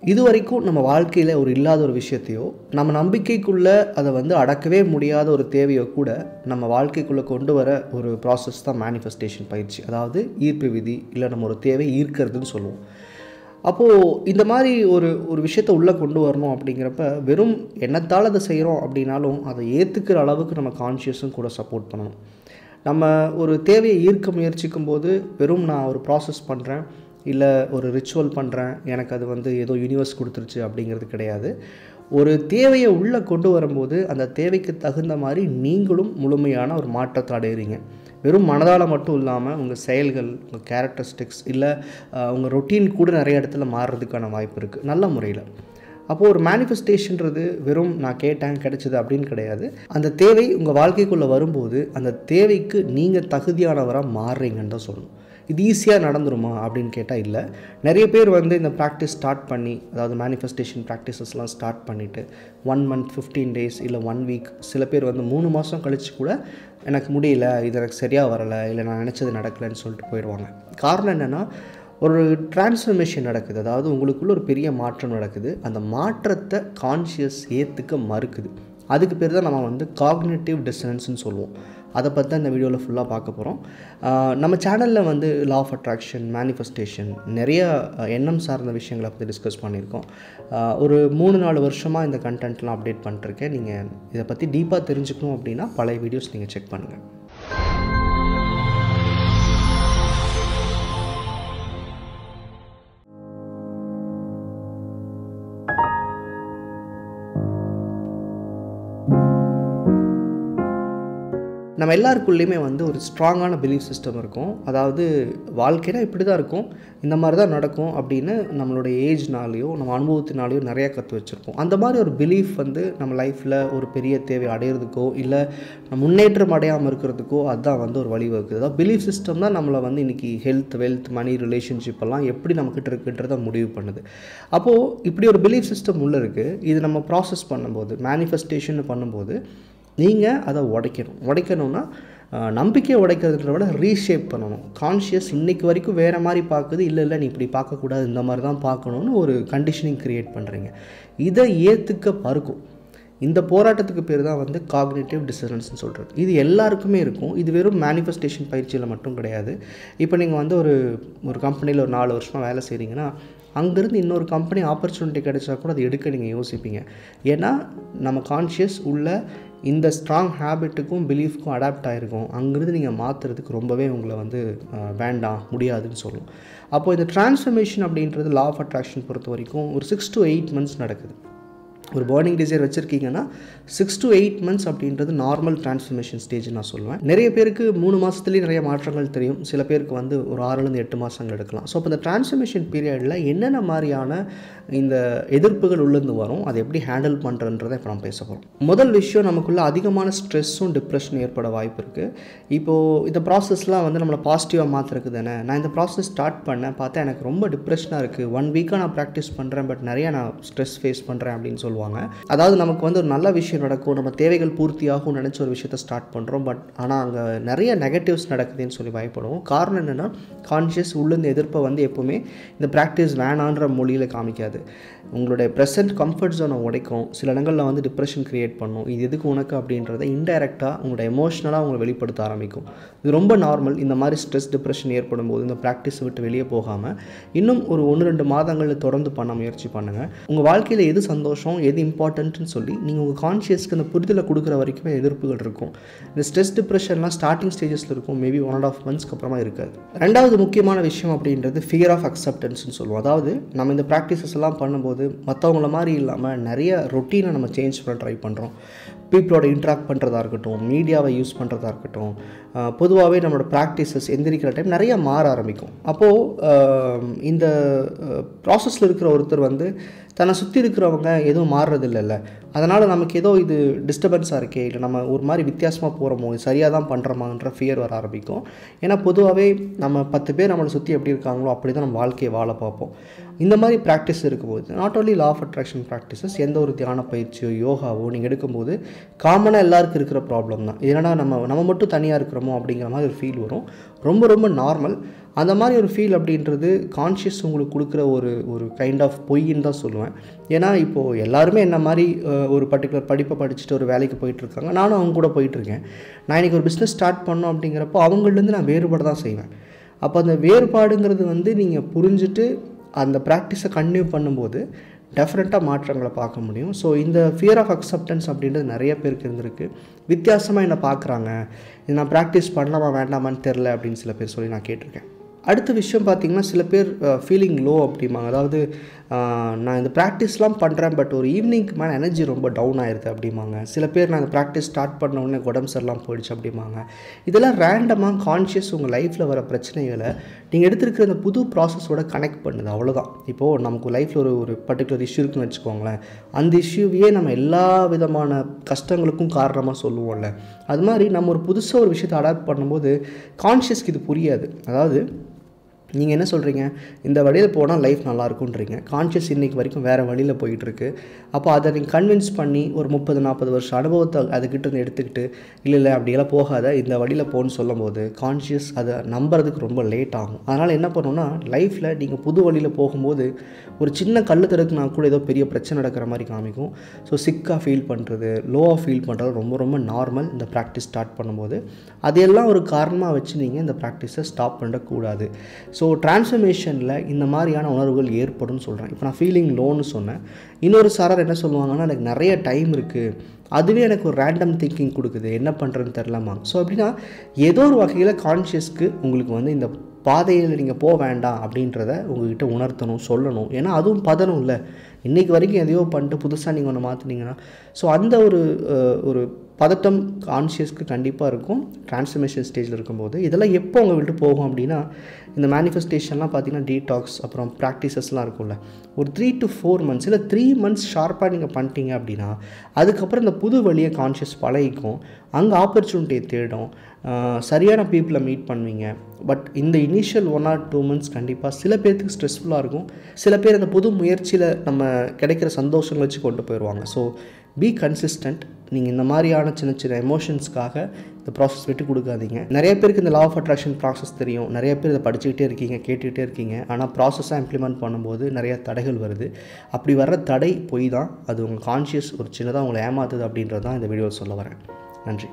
இதுவரைக்கும் நம்ம வாழ்க்கையில் ஒரு இல்லாத ஒரு விஷயத்தையோ நம்ம நம்பிக்கைக்குள்ளே அதை வந்து அடக்கவே முடியாத ஒரு தேவையோ கூட நம்ம வாழ்க்கைக்குள்ளே கொண்டு வர ஒரு ப்ராசஸ் தான் மேனிஃபெஸ்டேஷன் பயிற்சி. அதாவது ஈர்ப்பு விதி, இல்லை நம்ம ஒரு தேவை ஈர்க்கிறதுன்னு சொல்லுவோம். அப்போது இந்த மாதிரி ஒரு விஷயத்தை உள்ளே கொண்டு வரணும் அப்படிங்கிறப்ப வெறும் எண்ணத்தால் அதை செய்கிறோம் அப்படின்னாலும் அதை ஏற்றுக்கிற அளவுக்கு நம்ம கான்ஷியஸும் கூட சப்போர்ட் பண்ணணும். நம்ம ஒரு தேவையை ஈர்க்க முயற்சிக்கும் போது வெறும் நான் ஒரு ப்ராசஸ் பண்ணுறேன், இல்லை ஒரு ரிச்சுவல் பண்ணுறேன், எனக்கு அது வந்து ஏதோ யூனிவர்ஸ் கொடுத்துருச்சு அப்படிங்கிறது கிடையாது. ஒரு தேவையை உள்ளே கொண்டு வரும்போது அந்த தேவைக்கு தகுந்த மாதிரி நீங்களும் முழுமையான ஒரு மாற்றத்தை அடைகிறீங்க. வெறும் மனதால் மட்டும் இல்லாமல் உங்கள் செயல்கள், உங்கள் கேரக்டரிஸ்டிக்ஸ், இல்லை உங்கள் ரொட்டீன் கூட நிறைய இடத்துல மாறுறதுக்கான வாய்ப்பு இருக்குது நல்ல முறையில். அப்போது ஒரு மேனிஃபெஸ்டேஷன்றது வெறும் நான் கேட்டேன் கிடைச்சிது அப்படின்னு கிடையாது. அந்த தேவை உங்கள் வாழ்க்கைக்குள்ளே வரும்போது அந்த தேவைக்கு நீங்கள் தகுதியானவராக மாறுறீங்கன்னு தான் சொல்லணும். இது ஈஸியாக நடந்துருமா அப்படின்னு கேட்டால் இல்லை. நிறைய பேர் வந்து இந்த ப்ராக்டிஸ் ஸ்டார்ட் பண்ணி, அதாவது மேனிஃபெஸ்டேஷன் ப்ராக்டிசஸ்லாம் ஸ்டார்ட் பண்ணிவிட்டு 1 month 15 days இல்லை 1 week, சில பேர் வந்து 3 மாதம் கழித்து கூட எனக்கு முடியல, இது எனக்கு சரியாக வரலை, இல்லை நான் நினச்சது நடக்கலைன்னு சொல்லிட்டு போயிடுவாங்க. காரணம் என்னென்னா ஒரு டிரான்ஸ்ஃபர்மேஷன் நடக்குது. அதாவது உங்களுக்குள்ள ஒரு பெரிய மாற்றம் நடக்குது. அந்த மாற்றத்தை கான்ஷியஸ் ஏற்றுக்க மறுக்குது. அதுக்கு பேர் தான் நம்ம வந்து காக்னிட்டிவ் டிசனன்ஸ்னு சொல்லுவோம். அதை பற்றி தான் இந்த வீடியோவில் ஃபுல்லாக பார்க்க போகிறோம். நம்ம சேனலில் வந்து லா ஆஃப் அட்ராக்ஷன், மேனிஃபெஸ்டேஷன், நிறைய எண்ணம் சார்ந்த விஷயங்களை பற்றி டிஸ்கஸ் பண்ணியிருக்கோம். ஒரு 3-4 வருஷமாக இந்த கண்டென்ட்லாம் அப்டேட் பண்ணிட்டுருக்கேன். நீங்கள் இதை பற்றி டீப்பாக தெரிஞ்சுக்கணும் அப்படின்னா பழைய வீடியோஸ் நீங்கள் செக் பண்ணுங்கள். நம்ம எல்லாருக்குள்ளேயுமே வந்து ஒரு ஸ்ட்ராங்கான பிலீஃப் சிஸ்டம் இருக்கும். அதாவது வாழ்க்கைனா இப்படி தான் இருக்கும், இந்த மாதிரி தான் நடக்கும் அப்படின்னு நம்மளுடைய ஏஜ்னாலேயோ நம்ம அனுபவத்தினாலேயோ நிறையா கற்று வச்சுருப்போம். அந்த மாதிரி ஒரு பிலீஃப் வந்து நம்ம லைஃப்பில் ஒரு பெரிய தேவை அடையிறதுக்கோ இல்லை முன்னேற்றம் அடையாமல் இருக்கிறதுக்கோ அதுதான் வந்து ஒரு வழிவகுக்குது. அதாவது பிலீஃப் சிஸ்டம் தான் நம்மளை வந்து இன்றைக்கி ஹெல்த், வெல்த், மணி, ரிலேஷன்ஷிப் எல்லாம் எப்படி நம்மக்கிட்ட இருக்குன்றதை முடிவு பண்ணுது. அப்போது இப்படி ஒரு பிலீஃப் சிஸ்டம் உள்ளே இருக்குது. இது நம்ம ப்ராசஸ் பண்ணும்போது, மேனிஃபெஸ்டேஷன் பண்ணும்போது நீங்கள் அதை உடைக்கணும்னா நம்பிக்கையை உடைக்கிறதுன்ற விட ரீஷேப் பண்ணணும். கான்ஷியஸ் இன்றைக்கு வரைக்கும் வேறு மாதிரி பார்க்குது, இல்லை நீ இப்படி பார்க்கக்கூடாது, இந்த மாதிரி தான் பார்க்கணுன்னு ஒரு கண்டிஷனிங் க்ரியேட் பண்ணுறீங்க. இதை ஏற்றுக்க மறுக்கும். இந்த போராட்டத்துக்கு பேர் தான் வந்து காக்னிட்டிவ் டிசனன்ஸ்னு சொல்கிறது. இது எல்லாருக்குமே இருக்கும். இது வெறும் மேனிஃபெஸ்டேஷன் பயிற்சியில் மட்டும் கிடையாது. இப்போ நீங்கள் வந்து ஒரு கம்பெனியில் ஒரு 4 வருஷமாக வேலை செய்கிறீங்கன்னா அங்கேருந்து இன்னொரு கம்பெனி ஆப்பர்ச்சுனிட்டி கிடைச்சா கூட அதை எடுக்க நீங்கள் யோசிப்பீங்க. ஏன்னா நம்ம கான்ஷியஸ் உள்ள இந்த ஸ்ட்ராங் ஹேபிட்டுக்கும் பிலீஃப்க்கும் அடாப்ட் ஆகிருக்கும். அங்கேருந்து நீங்கள் மாற்றுறதுக்கு ரொம்பவே உங்களை வந்து வேண்டாம், முடியாதுன்னு சொல்லும். அப்போது இந்த டிரான்ஸ்ஃபர்மேஷன் அப்படின்றது லா ஆஃப் அட்ராக்ஷன் பொறுத்த வரைக்கும் ஒரு 6 to 8 months நடக்குது. ஒரு பர்னிங் டிசைர் வச்சுருக்கீங்கன்னா 6 to 8 months அப்படின்றது நார்மல் டிரான்ஸ்ஃபர்மேஷன் ஸ்டேஜ் நான் சொல்லுவேன். நிறைய பேருக்கு 3 மாதத்துலேயே நிறைய மாற்றங்கள் தெரியும். சில பேருக்கு வந்து ஒரு 6-8 மாதங்கள் எடுக்கலாம். ஸோ அப்போ இந்த டிரான்ஸ்ஃபர்மேஷன் பீரியடில் என்னென்ன மாதிரியான இந்த எதிர்ப்புகள் உள்ளேருந்து வரும், அதை எப்படி ஹேண்டில் பண்ணுறன்றதை இப்போ நம்ம பேச போகிறோம். முதல் விஷயம், நமக்குள்ளே அதிகமான ஸ்ட்ரெஸ்ஸும் டிப்ரெஷனும் ஏற்பட வாய்ப்பு இருக்குது. இப்போது இந்த ப்ராசஸ்லாம் வந்து நம்மளை பாசிட்டிவாக மாற்றுறதுக்கு தானே. நான் இந்த ப்ராசஸ் ஸ்டார்ட் பண்ணேன், பார்த்தா எனக்கு ரொம்ப டிப்ரெஷனாக இருக்குது, 1 week நான் ப்ராக்டிஸ் பண்ணுறேன், பட் நிறையா நான் ஸ்ட்ரெஸ் ஃபேஸ் பண்ணுறேன் அப்படின்னு சொல்லுவாங்க. அதாவது நமக்கு வந்து ஒரு நல்ல விஷயம் நடக்கும், நம்ம தேவைகள் பூர்த்தியாகும் நினச்ச ஒரு விஷயத்தை ஸ்டார்ட் பண்ணுறோம், பட் ஆனால் அங்கே நிறைய நெகட்டிவ்ஸ் நடக்குதுன்னு சொல்லி பயப்படுவோம். காரணம் என்னென்னா கான்ஷியஸ் உள்ளேருந்து எதிர்ப்பை வந்து எப்போவுமே இந்த ப்ராக்டிஸ் வேணான்ற மொழியில் காமிக்காது. உங்களுடைய ப்ரெசென்ட் கம்ஃபர்ட் ஜோனை உடைக்கும். சில இடங்களில் வந்து டிப்ரெஷன் க்ரியேட் பண்ணும். இது எதுக்கு உனக்கு அப்படின்றத இன்டைரக்டாக உங்களோட எமோஷ்னலாக உங்களை வெளிப்படுத்த ஆரம்பிக்கும். இது ரொம்ப நார்மல். இந்த மாதிரி ஸ்ட்ரெஸ், டிப்ரெஷன் ஏற்படும் போது இந்த ப்ராக்டிஸை விட்டு வெளியே போகாமல் இன்னும் ஒரு 1-2 மாதங்கள் தொடர்ந்து பண்ண முயற்சி பண்ணுங்கள். உங்கள் வாழ்க்கையில் எது சந்தோஷம், எது இம்பார்ட்டன்ட்னு சொல்லி நீங்கள் உங்கள் கான்ஷியஸ்க்கு அந்த புரிதலை கொடுக்குற வரைக்குமே எதிர்ப்புகள் இருக்கும். இந்த ஸ்ட்ரெஸ், டிப்ரெஷன்லாம் ஸ்டார்டிங் ஸ்டேஜஸில் இருக்கும், மேபி 1.5 months அப்புறமா இருக்காது. ரெண்டாவது முக்கியமான விஷயம் அப்படின்றது ஃபியர் ஆஃப் அக்செப்டன்ஸ்னு சொல்லுவோம். அதாவது நம்ம இந்த ப்ராக்டிசஸ் எல்லாம் பண்ணும்போது மற்றவங்கள மாதிரி இல்லாமல் நிறைய ரொட்டீனை நம்ம சேஞ்ச் பண்ண ட்ரை பண்ணுறோம். பீப்புளோட இன்ட்ராக்ட் பண்ணுறதா இருக்கட்டும், மீடியாவை யூஸ் பண்ணுறதா இருக்கட்டும், பொதுவாகவே நம்மளோட ப்ராக்டிசஸ் எந்திரிக்கிற டைம் நிறைய மாற ஆரம்பிக்கும். அப்போது இந்த ப்ராசஸில் இருக்கிற ஒருத்தர் வந்து தன்னை சுற்றி இருக்கிறவங்க எதுவும் மாறுறது இல்லைல்ல, அதனால் நமக்கு ஏதோ இது டிஸ்டர்பன்ஸாக இருக்கே, இல்லை நம்ம ஒரு மாதிரி வித்தியாசமாக போகிறோமோ, சரியாக தான் பண்ணுறோமான்ற ஃபியர் வர ஆரம்பிக்கும். ஏன்னா பொதுவாகவே நம்ம 10 பேர் நம்மளை சுற்றி எப்படி இருக்காங்களோ அப்படி தான் நம்ம வாழ்க்கையை வாழ பார்ப்போம். இந்த மாதிரி ப்ராக்டிஸ் இருக்கும்போது not only law of attraction practices, எந்த ஒரு தியான பயிற்சியோ யோகாவோ நீங்கள் எடுக்கும்போது காமனாக எல்லாருக்கும் இருக்கிற ப்ராப்ளம் தான். ஏன்னா நம்ம மட்டும் தனியாக இருக்கிறோமோ அப்படிங்கிற மாதிரி ஒரு ஃபீல் வரும். ரொம்ப ரொம்ப நார்மல். அந்த மாதிரி ஒரு ஃபீல் அப்படின்றது கான்ஷியஸ் உங்களுக்கு கொடுக்குற ஒரு கைண்ட் ஆஃப் பொய்ன்னு தான் சொல்லுவேன். ஏன்னா இப்போது எல்லாருமே என்ன மாதிரி ஒரு பர்டிகுலர் படிப்பை படிச்சுட்டு ஒரு வேலைக்கு போயிட்டுருக்காங்க. நானும் அவங்க கூட போயிட்டுருக்கேன். நான் இன்றைக்கி ஒரு பிஸ்னஸ் ஸ்டார்ட் பண்ணோம் அப்படிங்கிறப்போ அவங்கள்லேருந்து நான் வேறுபாடு தான் செய்வேன். அப்போ அந்த வேறுபாடுங்கிறது வந்து நீங்கள் புரிஞ்சுட்டு அந்த ப்ராக்டிஸை கன்டினியூ பண்ணும்போது டெஃபினட்டாக மாற்றங்களை பார்க்க முடியும். ஸோ இந்த ஃபியர் ஆஃப் அக்செப்டன்ஸ் அப்படின்றது நிறைய பேருக்கு இருந்திருக்கு. வித்தியாசமாக என்ன பார்க்குறாங்க, இது நான் ப்ராக்டிஸ் பண்ணலாமா வேண்டாமான்னு தெரில அப்படின்னு சில பேர் சொல்லி நான் கேட்டிருக்கேன். அடுத்த விஷயம் பார்த்திங்கன்னா, சில பேர் ஃபீலிங் லோ அப்படிம்பாங்க. அதாவது நான் இந்த ப்ராக்டிஸ்லாம் பண்ணுறேன், பட் ஒரு ஈவினிங்க்கு மேலே எனர்ஜி ரொம்ப டவுன் ஆயிடுது அப்படிம்பாங்க. சில பேர் நான் இந்த ப்ராக்டிஸ் ஸ்டார்ட் பண்ண உடனே உடம்பு சரியில்லாமல் போயிடுச்சு அப்படிம்பாங்க. இதெல்லாம் ரேண்டமாக கான்ஷியஸ் உங்கள் லைஃப்பில் வர பிரச்சனைகளை நீங்கள் எடுத்துருக்கிற அந்த புது ப்ராசஸோட கனெக்ட் பண்ணுது, அவ்வளோதான். இப்போது நமக்கு லைஃப்பில் ஒரு பர்டிகுலர் இஷ்யூ இருக்குன்னு வச்சுக்கோங்களேன். அந்த இஷ்யூவையே நம்ம எல்லா விதமான கஷ்டங்களுக்கும் காரணமாக சொல்லுவோம்ல. அது மாதிரி நம்ம ஒரு புதுசாக ஒரு விஷயத்தை அடாப்ட் பண்ணும்போது கான்ஷியஸ்க்கு இது புரியாது. அதாவது நீங்கள் என்ன சொல்கிறீங்க, இந்த வழியில் போனால் லைஃப் நல்லாயிருக்குன்றீங்க. கான்ஷியஸ் இன்றைக்கி வரைக்கும் வேறு வழியில் போயிட்டுருக்கு. அப்போ அதை நீங்கள் கன்வின்ஸ் பண்ணி ஒரு 30-40 வருஷம் அனுபவத்தை அதுக்கிட்ட இருந்து எடுத்துக்கிட்டு இல்லை அப்படியெல்லாம் போகாத, இந்த வழியில் போகணுன்னு சொல்லும் போது கான்ஷியஸ் அதை நம்புறதுக்கு ரொம்ப லேட் ஆகும். அதனால் என்ன பண்ணணும்னா, லைஃப்பில் நீங்கள் புது வழியில் போகும்போது ஒரு சின்ன கல் தடுக்குனா கூட ஏதோ பெரிய பிரச்சனை நடக்கிற மாதிரி காமிக்கும். ஸோ சிக்காக ஃபீல் பண்ணுறது, லோவாக ஃபீல் பண்ணுறது ரொம்ப ரொம்ப நார்மல். இந்த ப்ராக்டிஸ் ஸ்டார்ட் பண்ணும்போது அதையெல்லாம் ஒரு காரணமாக வச்சு நீங்கள் இந்த ப்ராக்டிஸை ஸ்டாப் பண்ணக்கூடாது. ஸோ டிரான்ஸ்ஃபர்மேஷனில் இந்த மாதிரியான உணர்வுகள் ஏற்படும்னு சொல்கிறேன். இப்போ நான் ஃபீலிங் லோன்னு சொன்னேன். இன்னொரு சாரார் என்ன சொல்லுவாங்கன்னா, எனக்கு நிறைய டைம் இருக்குது, அதுவே எனக்கு ஒரு ரேண்டம் திங்கிங் கொடுக்குது, என்ன பண்ணுறதுன்னு தெரிலாமா. ஸோ அப்படின்னா ஏதோ ஒரு வகையில் கான்ஷியஸ்க்கு உங்களுக்கு வந்து இந்த பாதையில் நீங்கள் போக வேண்டாம் அப்படின்றத உங்கள்கிட்ட உணர்த்தணும், சொல்லணும். ஏன்னா அதுவும் பதனும் இல்லை. இன்றைக்கி வரைக்கும் எதையோ பண்ணிட்டு புதுசாக நீங்கள் ஒன்று மாற்றினீங்கன்னா, ஸோ அந்த ஒரு பதட்டம் கான்ஷியஸ்க்கு கண்டிப்பாக இருக்கும் டிரான்ஸ்ஃபர்மேஷன் ஸ்டேஜில் இருக்கும்போது. இதெல்லாம் எப்போ உங்கள் விட்டு போகும் அப்படின்னா, இந்த மேனிஃபெஸ்டேஷன்லாம் பார்த்திங்கன்னா டீடாக்ஸ் அப்புறம் ப்ராக்டிசஸ்லாம் இருக்கும்ல, ஒரு 3 to 4 months இல்லை 3 months ஷார்ப்பாக நீங்கள் பண்ணிட்டீங்க அப்படின்னா அதுக்கப்புறம் இந்த புது வழியை கான்ஷியஸ் பழகிக்கும். அங்கே ஆப்பர்ச்சுனிட்டியை தேடும், சரியான பீப்புளை மீட் பண்ணுவீங்க. பட் இந்த இனிஷியல் 1 or 2 months கண்டிப்பாக சில பேர்த்துக்கு ஸ்ட்ரெஸ்ஃபுல்லாக இருக்கும். சில பேர் அந்த புது முயற்சியில் நம்ம கிடைக்கிற சந்தோஷங்கள் வச்சு கொண்டு போயிடுவாங்க. So be consistent. நீங்கள் இந்த மாதிரியான சின்ன சின்ன எமோஷன்ஸ்க்காக இந்த ப்ராசஸ் விட்டு கொடுக்காதீங்க. நிறைய பேருக்கு இந்த லா ஆஃப் அட்ராக்ஷன் ப்ராசஸ் தெரியும், நிறைய பேர் இதை படிச்சுக்கிட்டே இருக்கீங்க, கேட்டுக்கிட்டே இருக்கீங்க. ஆனால் ப்ராசஸாக இம்ப்ளிமெண்ட் பண்ணும்போது நிறையா தடைகள் வருது. அப்படி வர்ற தடை பொய் தான், அது உங்கள் கான்ஷியஸ் ஒரு சின்னதாக உங்களை ஏமாத்துது அப்படின்றது தான் இந்த வீடியோவில் சொல்ல வரேன். நன்றி.